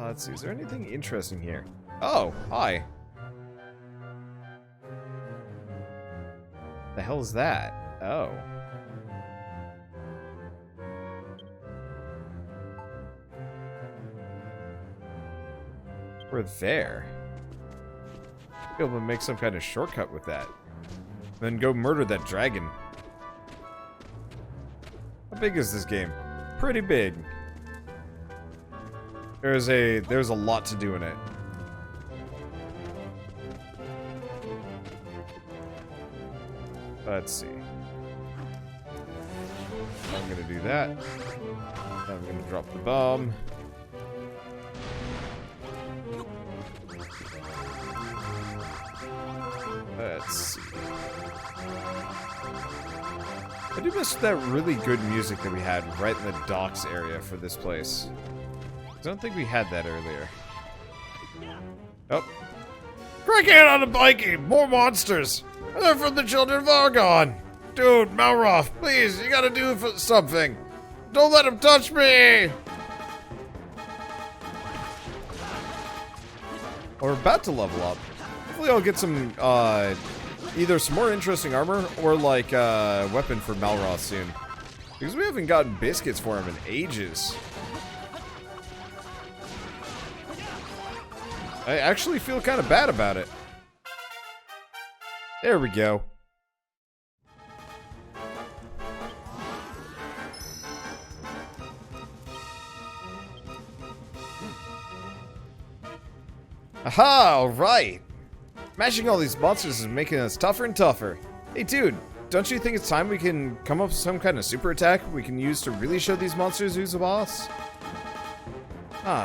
Let's see, is there anything interesting here? Oh, hi. The hell is that? Oh. We're there. Be able to make some kind of shortcut with that. Then go murder that dragon. How big is this game? Pretty big. There's a lot to do in it. Let's see. I'm gonna do that. I'm gonna drop the bomb. Let's see. I do miss that really good music that we had right in the docks area for this place. I don't think we had that earlier. Oh. Crack out on the bikie! More monsters! They're from the Children of Hargon! Dude, Malroth, please, you gotta do something! Don't let him touch me! We're about to level up. Hopefully I'll get some, either some more interesting armor or, like, weapon for Malroth soon. Because we haven't gotten biscuits for him in ages. I actually feel kind of bad about it. There we go. Aha, alright! Mashing all these monsters is making us tougher and tougher. Hey dude, don't you think it's time we can come up with some kind of super attack we can use to really show these monsters who's the boss?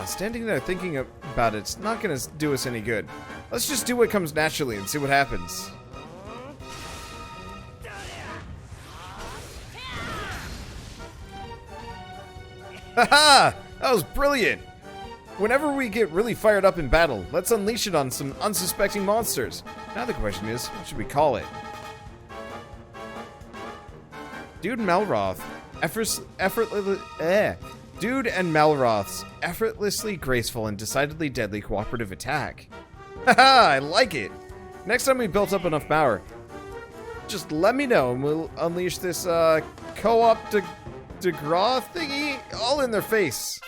Standing there thinking about it's not gonna do us any good. Let's just do what comes naturally and see what happens. Haha! That was brilliant! Whenever we get really fired up in battle, let's unleash it on some unsuspecting monsters. Now the question is, what should we call it? Dude and Malroth's effortlessly graceful and decidedly deadly cooperative attack. Haha, I like it! Next time we built up enough power, just let me know and we'll unleash this co-op DeGraw thingy all in their face.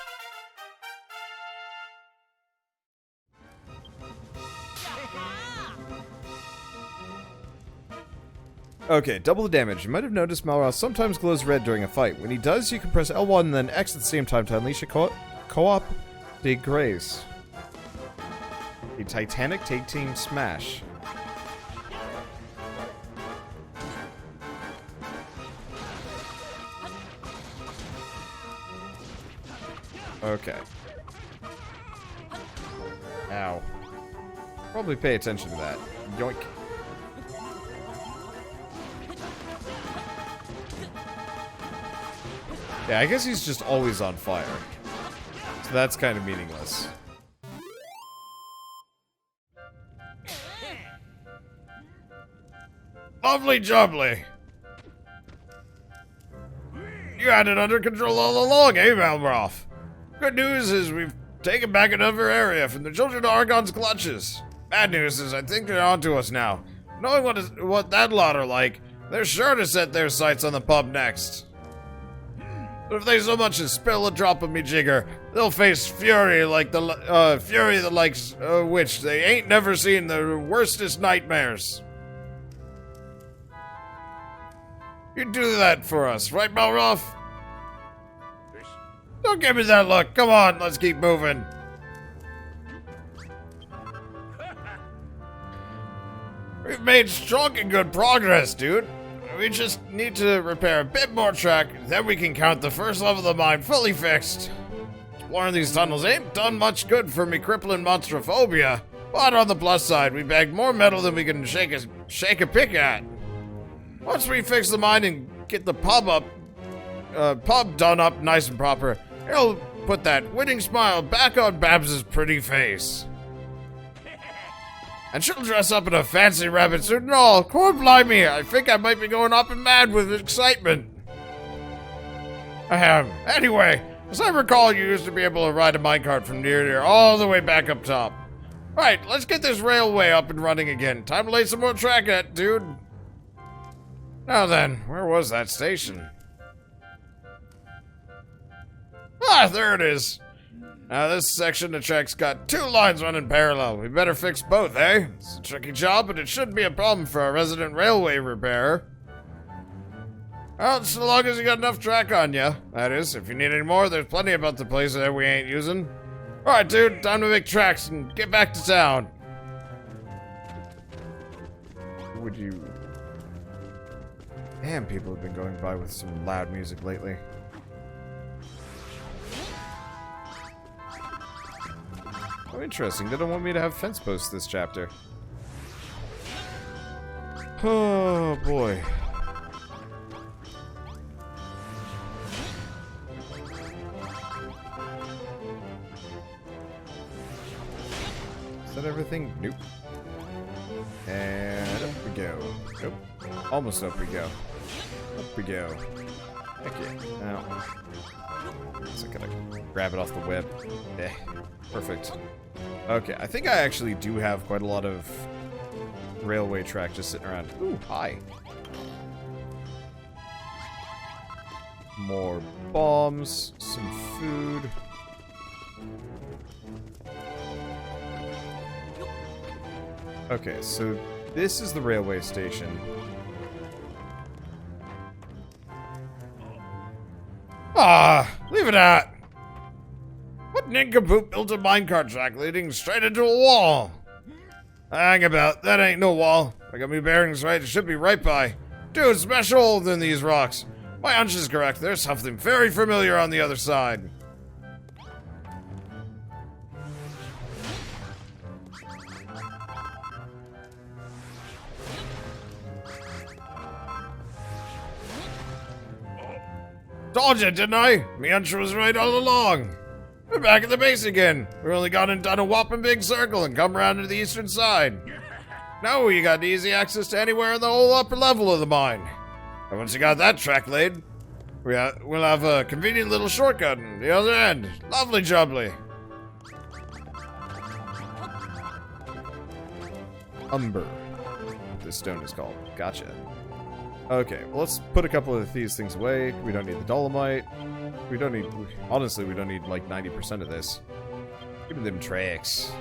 Okay, double the damage. You might have noticed Malroth sometimes glows red during a fight. When he does, you can press L1 and then X at the same time to unleash a co-op de grace. A Titanic Tag Team Smash. Okay. Ow. Probably pay attention to that. Yoink. Yeah, I guess he's just always on fire. So that's kind of meaningless. Lovely jubbly! You had it under control all along, eh, Malroth? Good news is we've taken back another area from the Children of Hargon's clutches. Bad news is I think they're onto us now. Knowing what that lot are like, they're sure to set their sights on the pub next. But if they so much as spill a drop of me jigger, they'll face fury like the fury the likes which they ain't never seen the worstest nightmares. You do that for us, right, Malroth? Don't give me that look. Come on, let's keep moving. We've made strong and good progress, dude. We just need to repair a bit more track, then we can count the first level of the mine fully fixed. Exploring these tunnels ain't done much good for me crippling monstrophobia, but on the plus side, we bagged more metal than we can shake a pick at. Once we fix the mine and get the pub done up nice and proper, it'll put that winning smile back on Babs's pretty face. And she'll dress up in a fancy rabbit suit and all. Lord blimey, I think I might be going up and mad with excitement. Anyway, As I recall, you used to be able to ride a minecart from near here all the way back up top. Right, let's get this railway up and running again. Time to lay some more track at, dude. Now then, where was that station? Ah, there it is. Now this section of track's got 2 lines running parallel. We better fix both, eh? It's a tricky job, but it shouldn't be a problem for a resident railway repairer. Well, so long as you got enough track on you. That is, if you need any more, there's plenty about the place that we ain't using. Alright, dude, time to make tracks and get back to town. Would you... Damn, people have been going by with some loud music lately. Oh, interesting. They don't want me to have fence posts this chapter. Oh, boy. Is that everything? Nope. And up we go. Nope. Almost up we go. Up we go. Heck yeah. Now, so I gotta grab it off the web. Eh. Perfect. Okay, I think I actually do have quite a lot of railway track just sitting around. Ooh, hi. More bombs, some food. Okay, so this is the railway station. Ah, leave it at. What nincompoop built a minecart track leading straight into a wall? Hang about, that ain't no wall. If I got my bearings right, it should be right by. Dude, smash a hole in these rocks. My hunch is correct, there's something very familiar on the other side. Told you, didn't I? Me hunch was right all along. We're back at the base again. We've only gone and done a whopping big circle and come around to the eastern side. Now you got easy access to anywhere in the whole upper level of the mine. And once you got that track laid, we'll have a convenient little shortcut in the other end. Lovely jubbly. Umber, what this stone is called. Gotcha. Okay, well, let's put a couple of these things away. We don't need the dolomite. We don't need... Honestly, we don't need, like, 90% of this. Give me them tracks.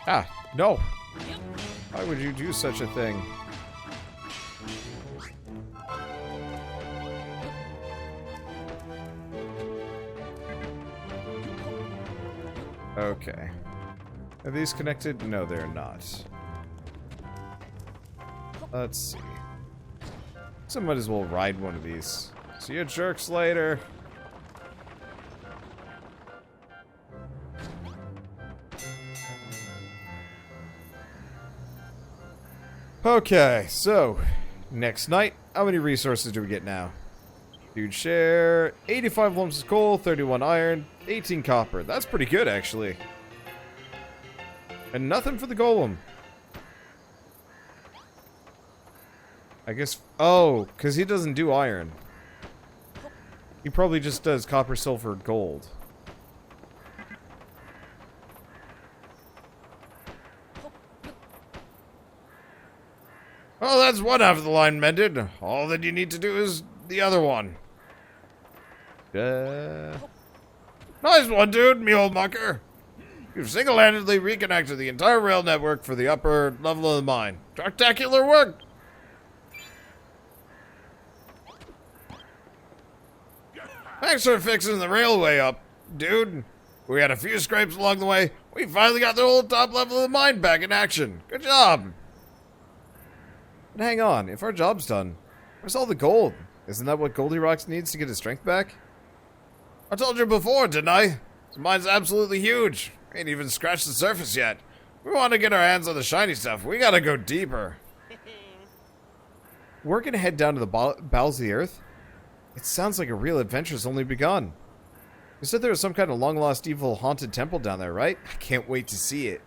Ah, no! Why would you do such a thing? Okay. Are these connected? No, they're not. Let's see. So I might as well ride one of these. See you jerks later. Okay, so next night, how many resources do we get now? Dude share, 85 lumps of coal, 31 iron, 18 copper. That's pretty good, actually. And nothing for the golem. I guess... Oh, because he doesn't do iron. He probably just does copper, silver, gold. Well, that's one half of the line mended. All that you need to do is the other one. Nice one, dude, me old mucker. You've single-handedly reconnected the entire rail network for the upper level of the mine. Spectacular work! Thanks for fixing the railway up, dude. We had a few scrapes along the way. We finally got the whole top level of the mine back in action. Good job! But hang on, if our job's done, where's all the gold? Isn't that what Goldilocks needs to get his strength back? I told you before, didn't I? This mine's absolutely huge. Ain't even scratched the surface yet. We want to get our hands on the shiny stuff. We gotta go deeper. We're gonna head down to the bowels of the earth? It sounds like a real adventure's only begun. You said there was some kind of long-lost evil haunted temple down there, right? I can't wait to see it.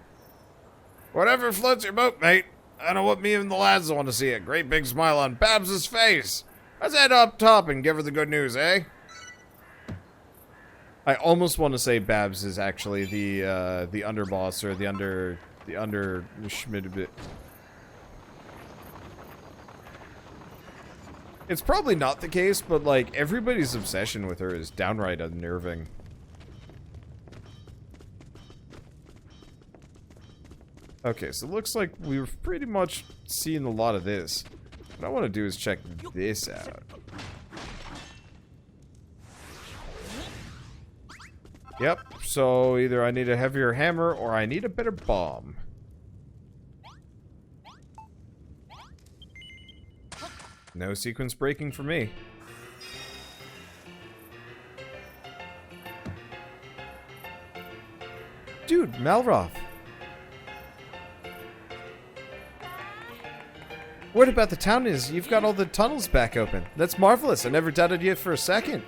Whatever floats your boat, mate. I know what me and the lads want to see. A great big smile on Babs's face. Let's head up top and give her the good news, eh? I almost want to say Babs is actually the underboss or the under schmid. It's probably not the case, but like everybody's obsession with her is downright unnerving. Okay, so it looks like we've pretty much seen a lot of this. What I want to do is check this out. Yep, so either I need a heavier hammer or I need a better bomb. No sequence breaking for me. Dude, Malroth. Word about the town is you've got all the tunnels back open. That's marvelous. I never doubted you for a second.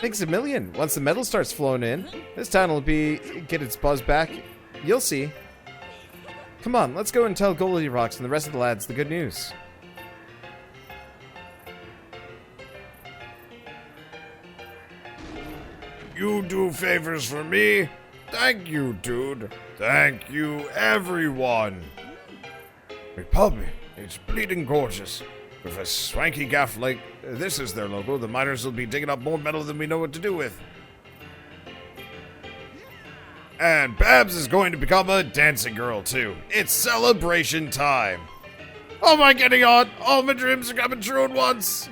Thanks a million. Once the metal starts flowing in, this town will get its buzz back. You'll see. Come on, let's go and tell Goldilocks and the rest of the lads the good news. You do favors for me? Thank you, dude. Thank you, everyone. My pub, it's bleeding gorgeous. With a swanky gaff like this is their logo, the miners will be digging up more metal than we know what to do with. And Babs is going to become a dancing girl, too. It's celebration time. Oh my getting on! All my dreams are coming true at once!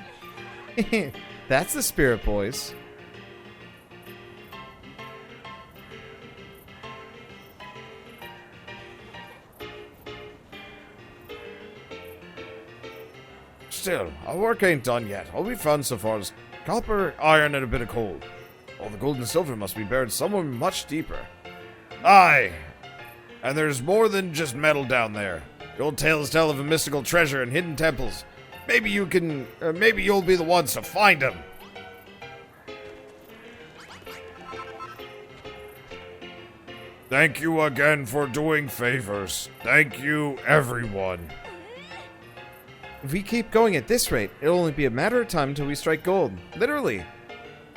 That's the spirit, boys. Still, our work ain't done yet. All we've found so far is copper, iron, and a bit of coal. All the gold and silver must be buried somewhere much deeper. Aye, and there's more than just metal down there. The old tales tell of a mystical treasure and hidden temples. Maybe you can, maybe you'll be the ones to find them. Thank you again for doing favors. Thank you, everyone. If we keep going at this rate, it'll only be a matter of time until we strike gold. Literally.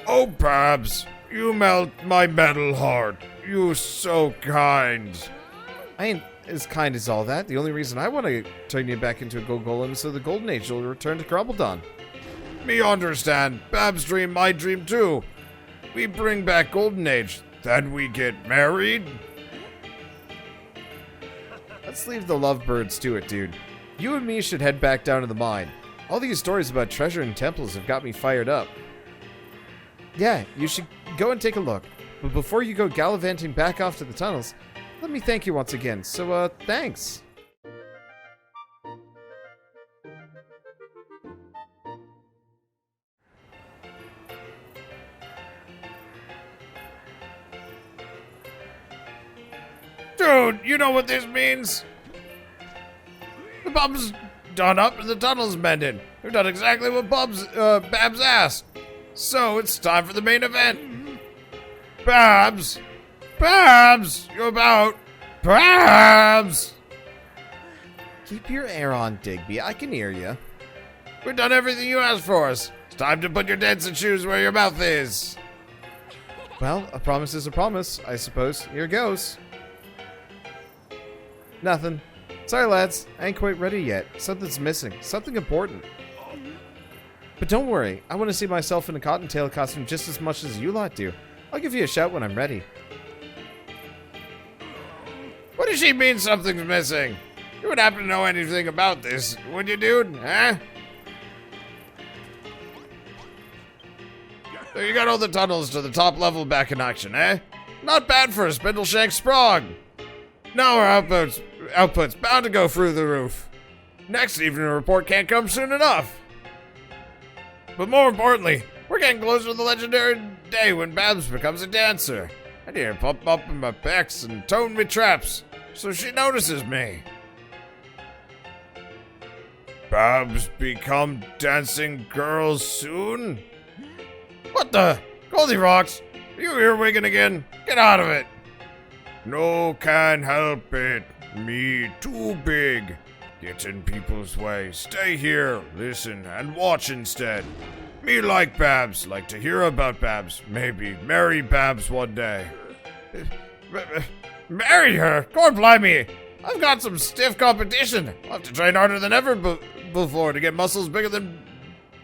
Oh, Babs, you melt my metal heart. You so kind. I ain't as kind as all that. The only reason I want to turn you back into a gold golem is so the golden age will return to Grubbledon. Me understand. Babs' dream, my dream too. We bring back golden age, then we get married. Let's leave the lovebirds to it, dude. You and me should head back down to the mine. All these stories about treasure and temples have got me fired up. Yeah, you should go and take a look. But before you go gallivanting back off to the tunnels, let me thank you once again. So, thanks. Dude, you know what this means? The bub's done up and the tunnel's mended. We've done exactly what Babs asked. So it's time for the main event. Babs! Babs! You about? Babs! Keep your air on, Digby. I can hear you. We've done everything you asked for us. It's time to put your dancing shoes where your mouth is. Well, a promise is a promise, I suppose. Here goes. Nothing. Sorry, lads. I ain't quite ready yet. Something's missing. Something important. But don't worry. I want to see myself in a cottontail costume just as much as you lot do. I'll give you a shout when I'm ready. What does she mean something's missing? You would happen to know anything about this, would you, dude? Huh? So you got all the tunnels to the top level back in action, eh? Not bad for a spindle-shank sprog. Now our output's bound to go through the roof. Next evening report can't come soon enough. But more importantly, we're getting closer to the legendary day when Babs becomes a dancer. I need her to pump up in my pecs and tone me traps so she notices me. Babs become dancing girls soon? What the? Goldie Rocks, are you earwigging again? Get out of it. No can help it. Me too big. Get in people's way. Stay here, listen, and watch instead. Me like Babs, like to hear about Babs. Maybe marry Babs one day. Marry her? God blimey. I've got some stiff competition. I'll have to train harder than ever before to get muscles bigger than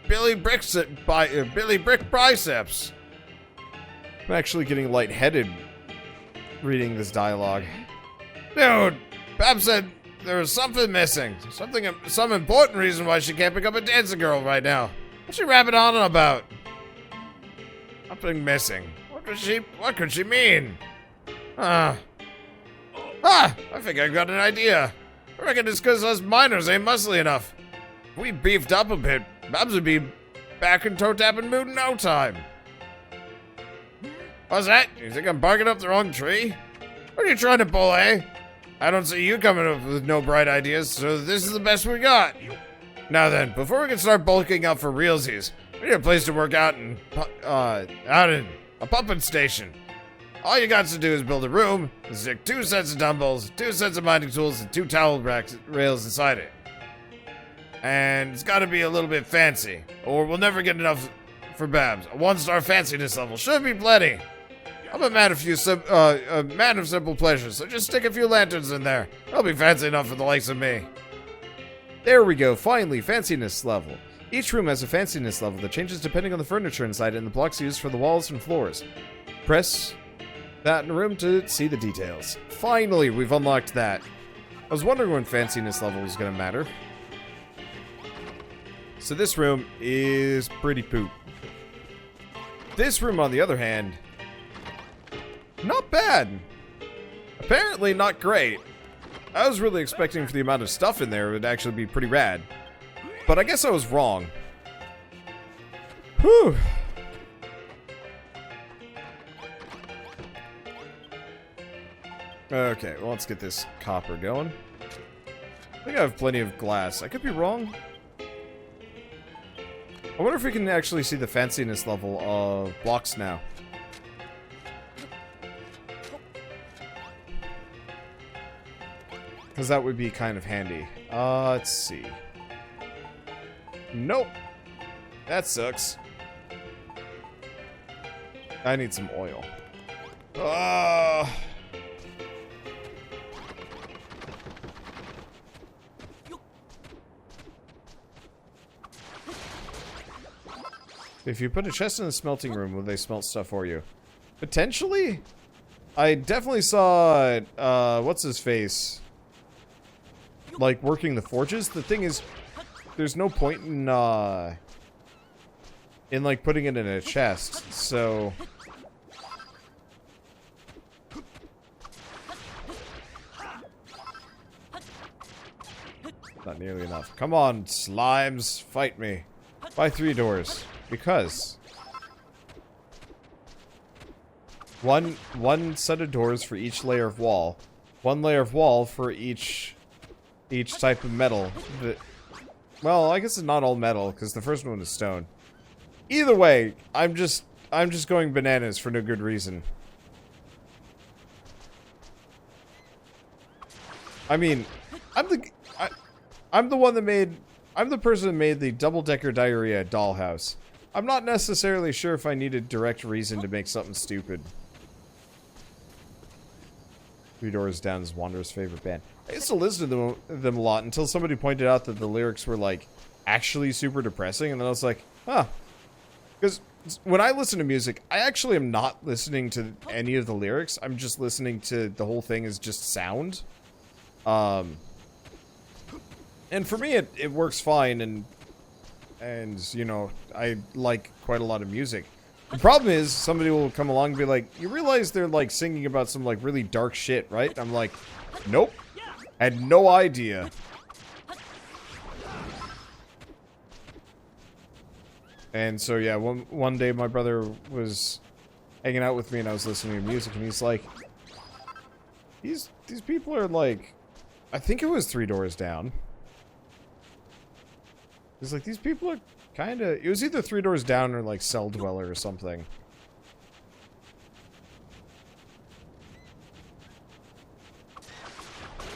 Billy Brick biceps. I'm actually getting lightheaded reading this dialogue. Dude, Babs said there was something missing. Some important reason why she can't become a dancing girl right now. What's she rapping on about? Something missing. What could she mean? I think I've got an idea. I reckon it's because us miners ain't muscly enough. If we beefed up a bit, Babs would be back in toe-tapping mood in no time. What's that? You think I'm barking up the wrong tree? What are you trying to pull, eh? I don't see you coming up with no bright ideas, so this is the best we got. Now then, before we can start bulking up for realsies, we need a place to work out in a pumping station. All you got to do is build a room, stick 2 sets of dumbbells, 2 sets of mining tools, and 2 towel rails inside it. And it's got to be a little bit fancy, or we'll never get enough for Babs. A 1-star fanciness level should be plenty. I'm a man of simple pleasures, so just stick a few lanterns in there. They'll be fancy enough for the likes of me. There we go, finally, fanciness level. Each room has a fanciness level that changes depending on the furniture inside it and the blocks used for the walls and floors. Press that in the room to see the details. Finally, we've unlocked that. I was wondering when fanciness level was going to matter. So this room is pretty poop. This room, on the other hand, not bad. Apparently not great. I was really expecting for the amount of stuff in there it would actually be pretty rad. But I guess I was wrong. Whew. Okay, well, let's get this copper going. I think I have plenty of glass. I could be wrong. I wonder if we can actually see the fanciness level of blocks now. Because that would be kind of handy. Let's see. Nope. That sucks. I need some oil. If you put a chest in the smelting room, will they smelt stuff for you? Potentially? I definitely saw, what's his face? Like, working the forges. The thing is, there's no point in like, putting it in a chest, so... Not nearly enough. Come on, slimes, fight me. Buy 3 doors. Because... One set of doors for each layer of wall. 1 layer of wall for each type of metal. Well, I guess it's not all metal, because the first one is stone. Either way, I'm just going bananas for no good reason. I mean, I'm the person that made the double-decker diarrhea dollhouse. I'm not necessarily sure if I need a direct reason to make something stupid. 3 Doors Down is Wanderer's favorite band. I used to listen to them a lot until somebody pointed out that the lyrics were, like, actually super depressing, and then I was like, huh. Because when I listen to music, I actually am not listening to any of the lyrics. I'm just listening to the whole thing as just sound. And for me, it works fine, and, you know, I like quite a lot of music. The problem is, somebody will come along and be like, you realize they're, like, singing about some, like, really dark shit, right? And I'm like, nope. Had no idea. And so, yeah, one day my brother was hanging out with me and I was listening to music and he's like, these people are like, I think it was 3 Doors Down. He's like, these people are kinda... It was either 3 doors down or, like, Cell Dweller or something.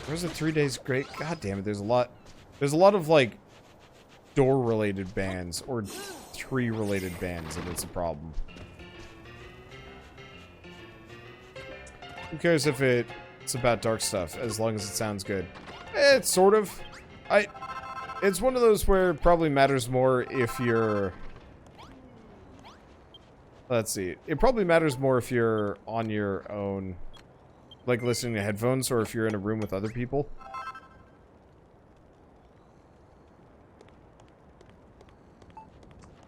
Where's the 3 days great? God damn it, there's a lot... There's a lot of, like, door-related bands, or tree-related bands, and it's a problem. Who cares if it's about dark stuff, as long as it sounds good? It's sort of. It's one of those where it probably matters more if you're... Let's see. It probably matters more if you're on your own, like listening to headphones, or if you're in a room with other people.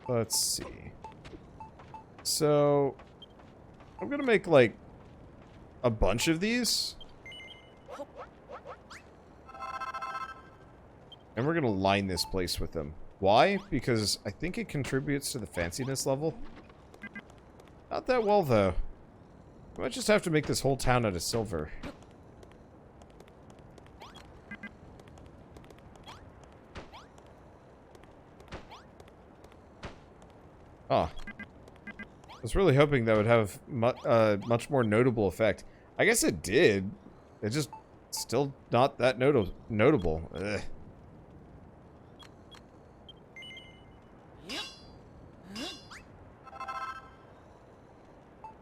Let's see. So, I'm gonna make, like, a bunch of these. And we're gonna line this place with them. Why? Because I think it contributes to the fanciness level. Not that well, though. I might just have to make this whole town out of silver. Oh. I was really hoping that would have much more notable effect. I guess it did. It's just still not that notable. Ugh.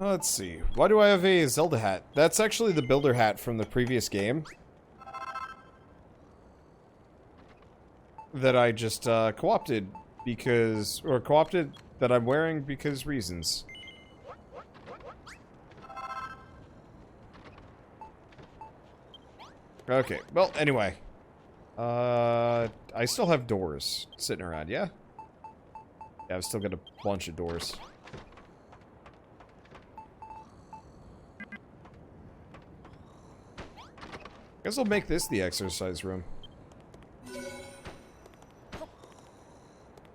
Let's see. Why do I have a Zelda hat? That's actually the builder hat from the previous game. That I just co-opted because... Or co-opted that I'm wearing because reasons. Okay, well, anyway. I still have doors sitting around, yeah? Yeah, I've still got a bunch of doors. Guess I'll make this the exercise room.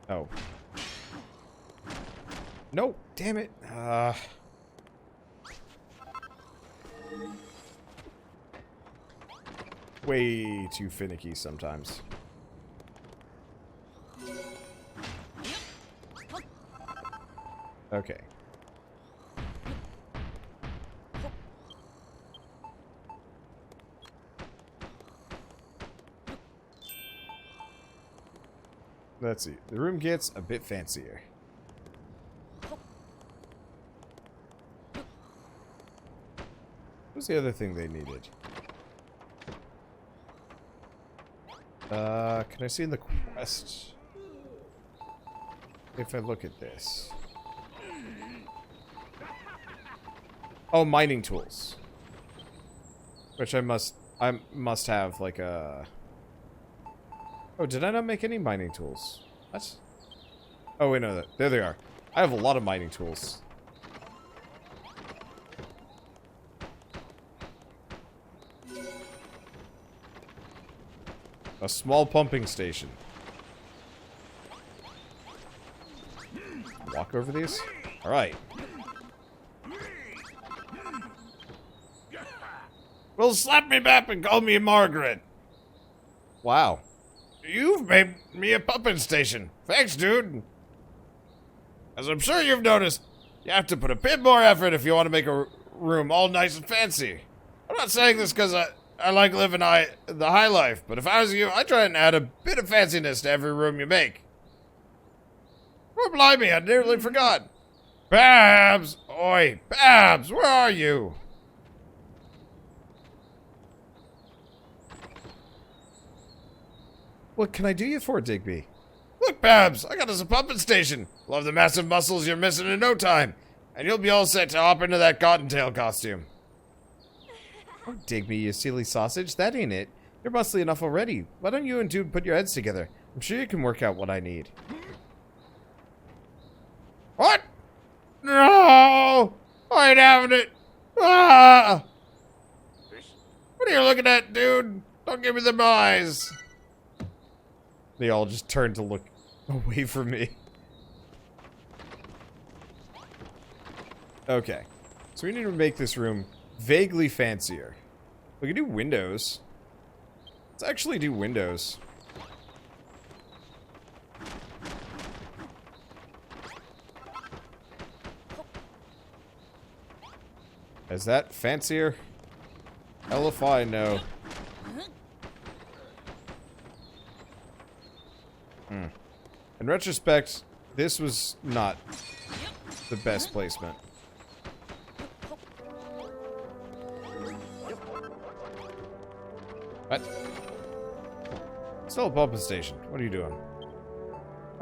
Oh. No, damn it. Way too finicky sometimes. Okay. Let's see. The room gets a bit fancier. What's the other thing they needed? Can I see in the quest? If I look at this. Oh, mining tools. Which I must have, like, a... Oh, did I not make any mining tools? What? Oh, wait, no, there they are. I have a lot of mining tools. A small pumping station. Walk over these? Alright. Well, slap me back and call me Margaret. Wow. You've made me a pumping station. Thanks, dude. As I'm sure you've noticed, you have to put a bit more effort if you want to make a room all nice and fancy. I'm not saying this because I like living the high life, but if I was you, I'd try and add a bit of fanciness to every room you make. Oh, blimey, I nearly forgot. Babs! Oi, Babs, where are you? What can I do you for, Digby? Look, Babs, I got us a pumping station. Love the massive muscles you're missing in no time. And you'll be all set to hop into that cottontail costume. Oh, Digby, you silly sausage. That ain't it. You're muscly enough already. Why don't you and Dude put your heads together? I'm sure you can work out what I need. What? No! I ain't having it. Ah! What are you looking at, dude? Don't give me them eyes. They all just turned to look away from me. Okay. So we need to make this room vaguely fancier. We can do windows. Let's actually do windows. Is that fancier? Hell if I know. In retrospect, this was not the best placement. What? Still a pumping station. What are you doing?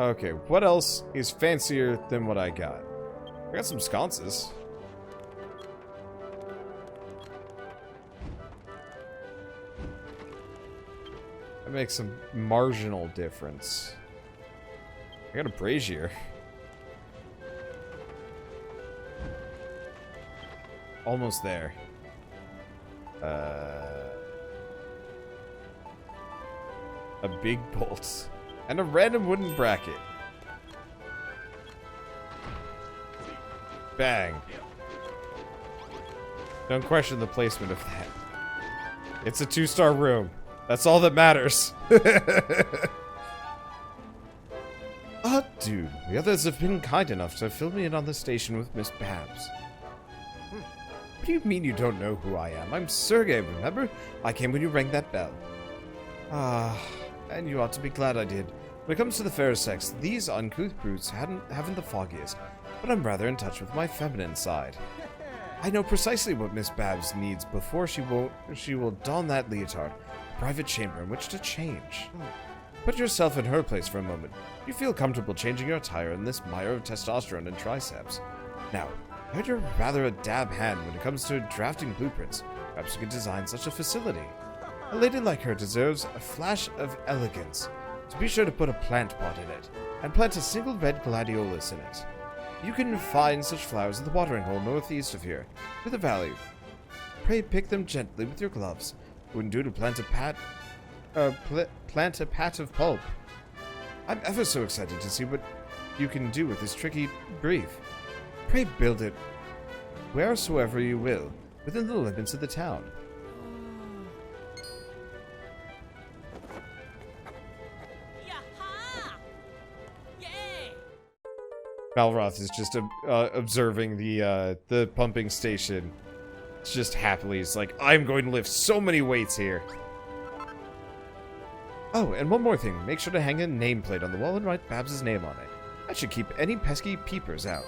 Okay, what else is fancier than what I got? I got some sconces. That makes some marginal difference. I got a brazier. Almost there. A big bolt. And a random wooden bracket. Bang. Don't question the placement of that. It's a 2-star room. That's all that matters. Dude, the others have been kind enough to fill me in on the station with Miss Babs. What do you mean you don't know who I am? I'm Sergey, remember? I came when you rang that bell. And you ought to be glad I did. When it comes to the fair sex, these uncouth brutes haven't the foggiest, but I'm rather in touch with my feminine side. I know precisely what Miss Babs needs before she will don that leotard, a private chamber in which to change. Put yourself in her place for a moment. You feel comfortable changing your attire in this mire of testosterone and triceps. Now, I heard you're rather a dab hand when it comes to drafting blueprints. Perhaps you could design such a facility. A lady like her deserves a flash of elegance. So be sure to put a plant pot in it, and plant a single red gladiolus in it. You can find such flowers in the watering hole northeast of here, to the valley. Pray pick them gently with your gloves. It wouldn't do to plant a pat of pulp. I'm ever so excited to see what you can do with this tricky brief. Pray build it wheresoever you will, within the limits of the town. Malroth is just observing the pumping station. It's just happily. He's like, I'm going to lift so many weights here. Oh, and one more thing. Make sure to hang a nameplate on the wall and write Babs' name on it. That should keep any pesky peepers out.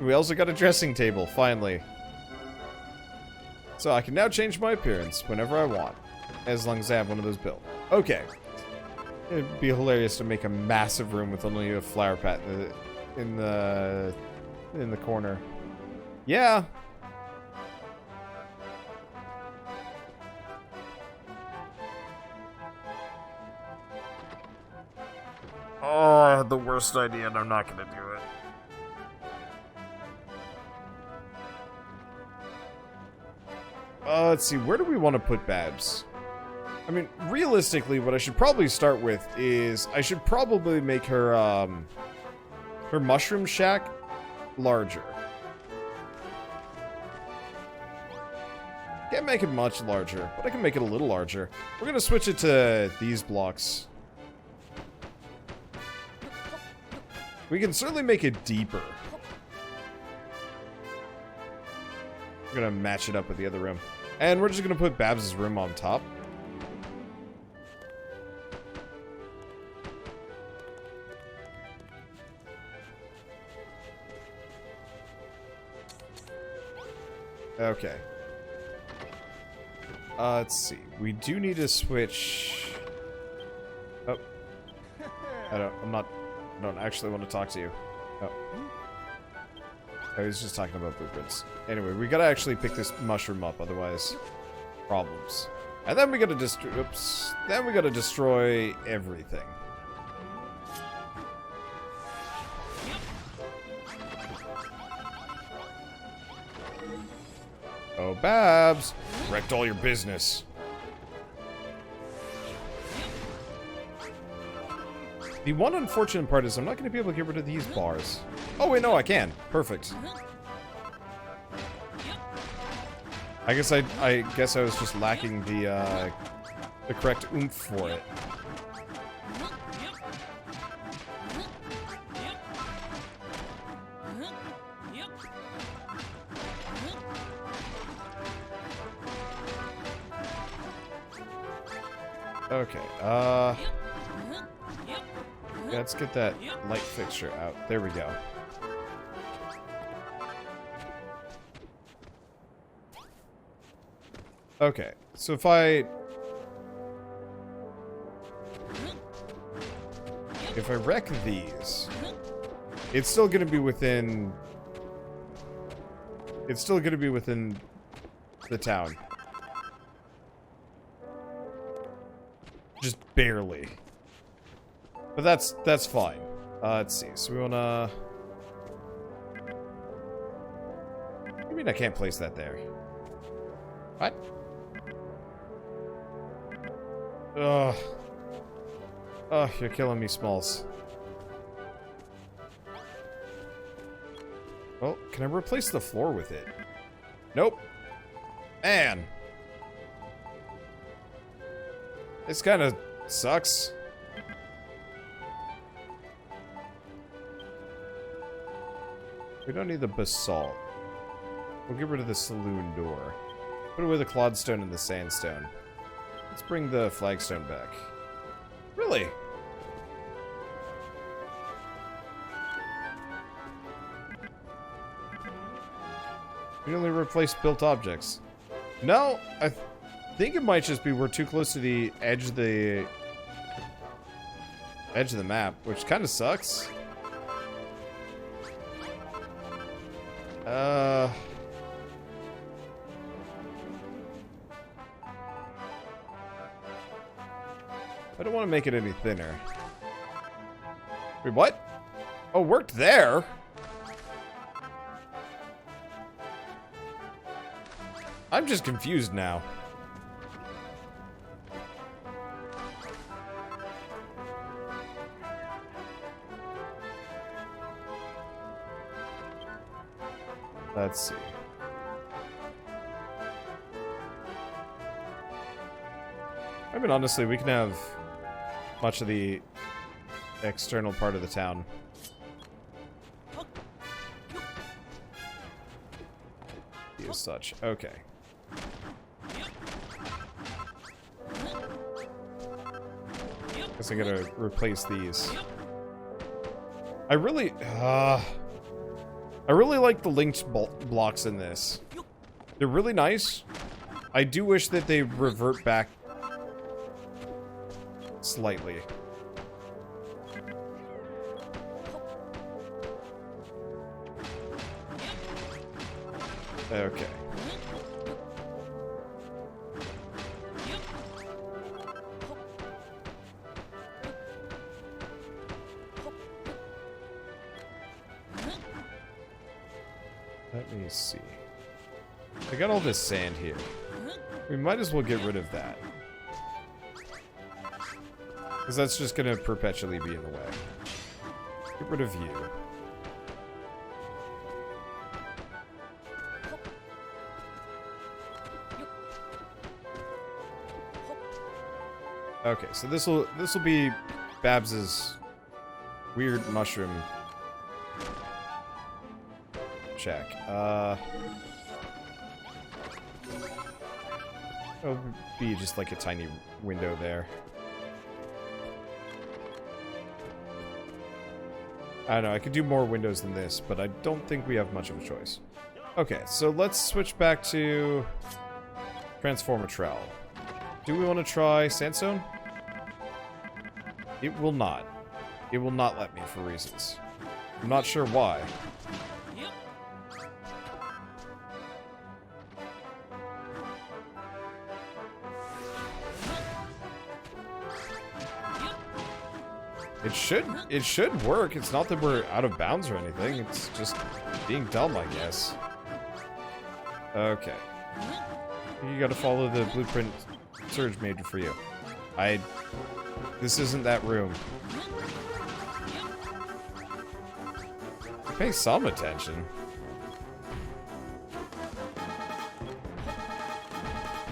We also got a dressing table, finally. So I can now change my appearance whenever I want, as long as I have one of those built. Okay. It'd be hilarious to make a massive room with only a flower pot in the corner. Yeah. Oh, I had the worst idea and I'm not gonna do it. Let's see, where do we want to put Babs? I mean, realistically, what I should probably start with is I should probably make her, her mushroom shack larger. Can't make it much larger, but I can make it a little larger. We're gonna switch it to these blocks. We can certainly make it deeper. We're gonna match it up with the other room. And we're just gonna put Babs' room on top. Okay. Let's see. We do need to switch. Oh. I don't actually want to talk to you. Oh. I was just talking about blueprints. Anyway, we gotta actually pick this mushroom up, otherwise problems. And then we gotta then we gotta destroy everything. Oh, Babs! Wrecked all your business. The one unfortunate part is I'm not going to be able to get rid of these bars. Oh, wait, no, I can. Perfect. I guess I was just lacking the correct oomph for it. Okay, let's get that light fixture out. There we go. Okay, so if I wreck these, it's still gonna be within the town. Just barely. But that's fine. Let's see. So we wanna... What do you mean I can't place that there? What? Ugh. Oh, you're killing me, Smalls. Well, can I replace the floor with it? Nope. Man. This kind of sucks. We don't need the basalt. We'll get rid of the saloon door. Put away the clodstone and the sandstone. Let's bring the flagstone back. Really? We only replace built objects. No, I think it might just be we're too close to the edge of the map, which kind of sucks. I don't want to make it any thinner. Wait, what? Oh, it worked there? I'm just confused now. Let's see. I mean, honestly, we can have much of the external part of the town. As such. Okay. Guess I gotta replace these. I really like the linked blocks in this. They're really nice. I do wish that they revert back slightly. Okay. Let me see. I got all this sand here. We might as well get rid of that. Because that's just going to perpetually be in the way. Get rid of you. Okay, so this'll be Babs's weird mushroom shack. It'll be just like a tiny window there. I don't know, I could do more windows than this, but I don't think we have much of a choice. Okay, so let's switch back to Transformer Trowel. Do we want to try Sandstone? It will not. It will not let me for reasons. I'm not sure why. It should work. It's not that we're out of bounds or anything. It's just being dumb, I guess. Okay. You gotta follow the blueprint Surge made for you. This isn't that room. Pay some attention.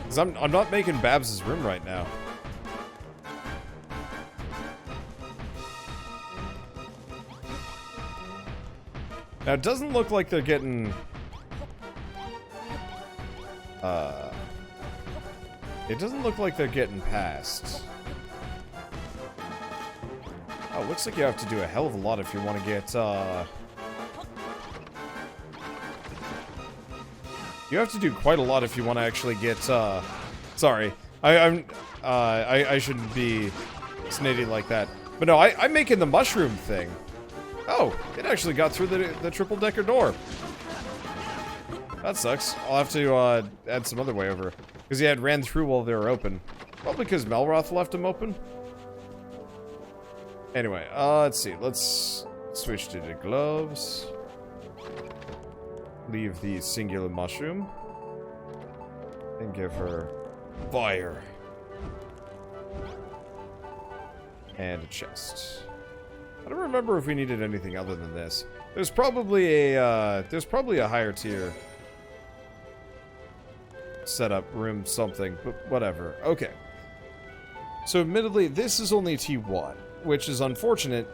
'Cause I'm not making Babs's room right now. Now, it doesn't look like they're getting... It doesn't look like they're getting past. it looks like you have to do a hell of a lot if you want to get, You have to do quite a lot if you want to actually get, Sorry. I shouldn't be snitty like that. But no, I'm making the mushroom thing. Oh, it actually got through the triple-decker door. That sucks. I'll have to, add some other way over. Because yeah, it ran through while they were open. Probably because Malroth left them open. Anyway, let's see. Let's switch to the gloves. Leave the singular mushroom. And give her fire. And a chest. I don't remember if we needed anything other than this. There's probably a higher tier setup room something, but whatever. Okay. So admittedly, this is only T1, which is unfortunate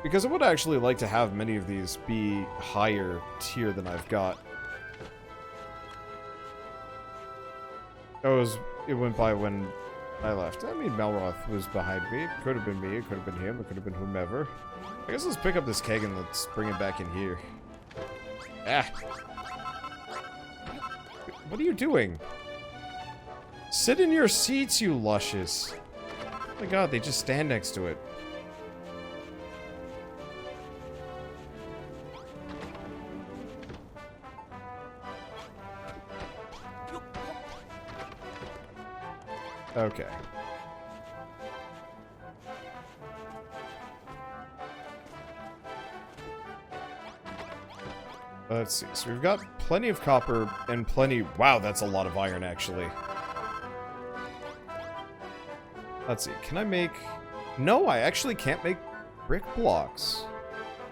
because I would actually like to have many of these be higher tier than I've got. It went by when I left. I mean, Malroth was behind me. It could have been me. It could have been him. It could have been whomever. I guess let's pick up this keg and let's bring it back in here. Ah. What are you doing? Sit in your seats, you luscious. Oh my god, they just stand next to it. Okay. Let's see. So we've got plenty of copper and plenty... Wow, that's a lot of iron, actually. Let's see. Can I make... No, I actually can't make brick blocks.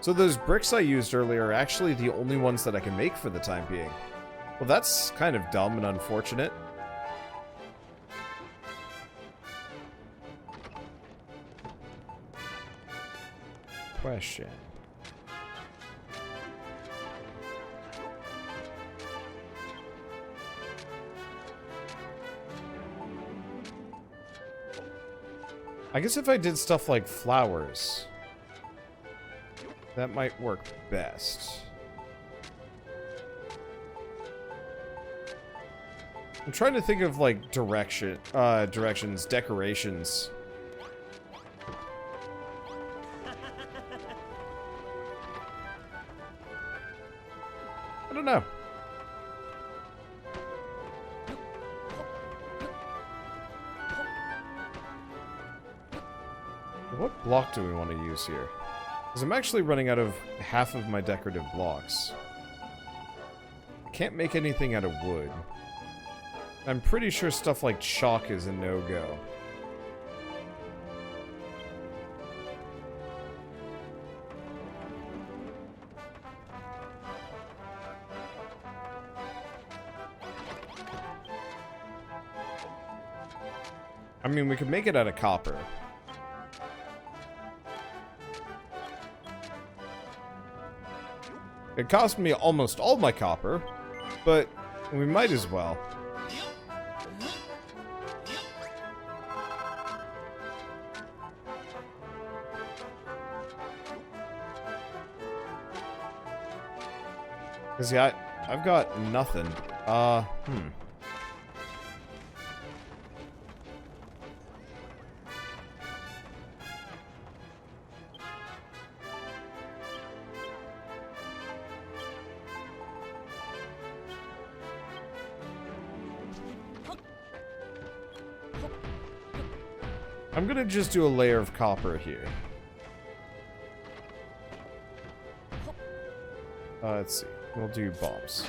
So those bricks I used earlier are actually the only ones that I can make for the time being. Well, that's kind of dumb and unfortunate. Question. I guess if I did stuff like flowers, that might work best. I'm trying to think of like directions, decorations. I don't know. What block do we want to use here? Because I'm actually running out of half of my decorative blocks. I can't make anything out of wood. I'm pretty sure stuff like chalk is a no-go. I mean, we could make it out of copper. It cost me almost all my copper, but we might as well. Because, yeah, I've got nothing. I'm gonna just do a layer of copper here. Let's see. We'll do bombs.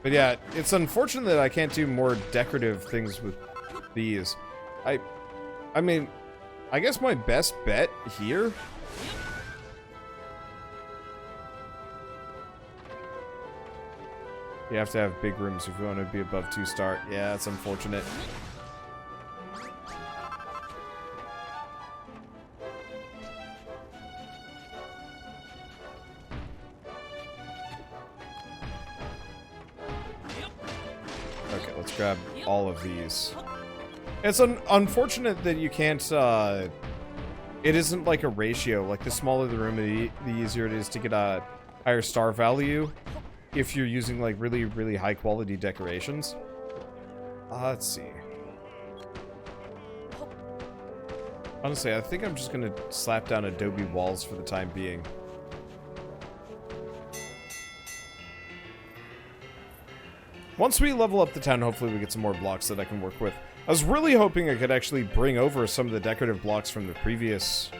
But yeah, it's unfortunate that I can't do more decorative things with these. I mean, I guess my best bet here... You have to have big rooms if you want to be above 2-star. Yeah, that's unfortunate. Okay, let's grab all of these. It's unfortunate that you can't, it isn't like a ratio. Like, the smaller the room, the easier it is to get a higher star value if you're using, like, really, really high-quality decorations. Let's see. Honestly, I think I'm just gonna slap down adobe walls for the time being. Once we level up the town, hopefully we get some more blocks that I can work with. I was really hoping I could actually bring over some of the decorative blocks from the previous...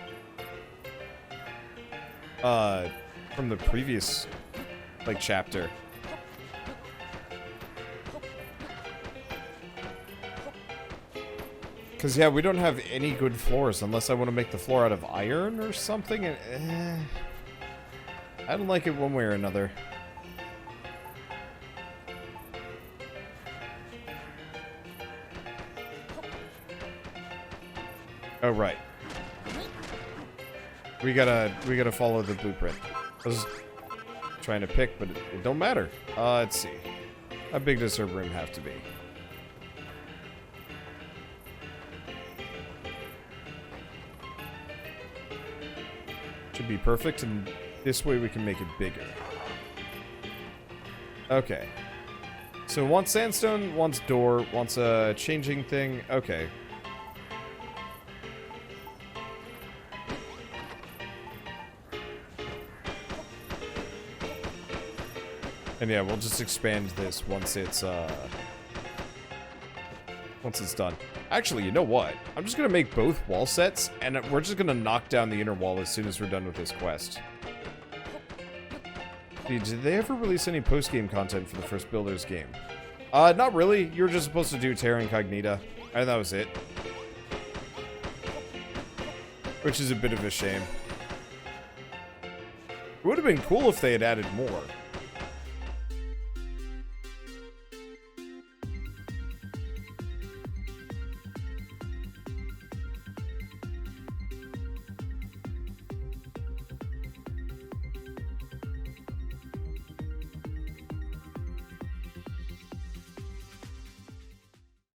like, chapter. Because, yeah, we don't have any good floors unless I want to make the floor out of iron or something. And, I don't like it one way or another. Oh, right. We gotta follow the blueprint. I was trying to pick, but it don't matter. Let's see. How big does her room have to be? Should be perfect, and this way we can make it bigger. Okay. So wants sandstone, wants door, wants a changing thing. Okay. And yeah, we'll just expand this once it's done. Actually, you know what? I'm just gonna make both wall sets, and we're just gonna knock down the inner wall as soon as we're done with this quest. Dude, did they ever release any post-game content for the first Builders game? Not really. You were just supposed to do Terra Incognita, and that was it. Which is a bit of a shame. It would have been cool if they had added more.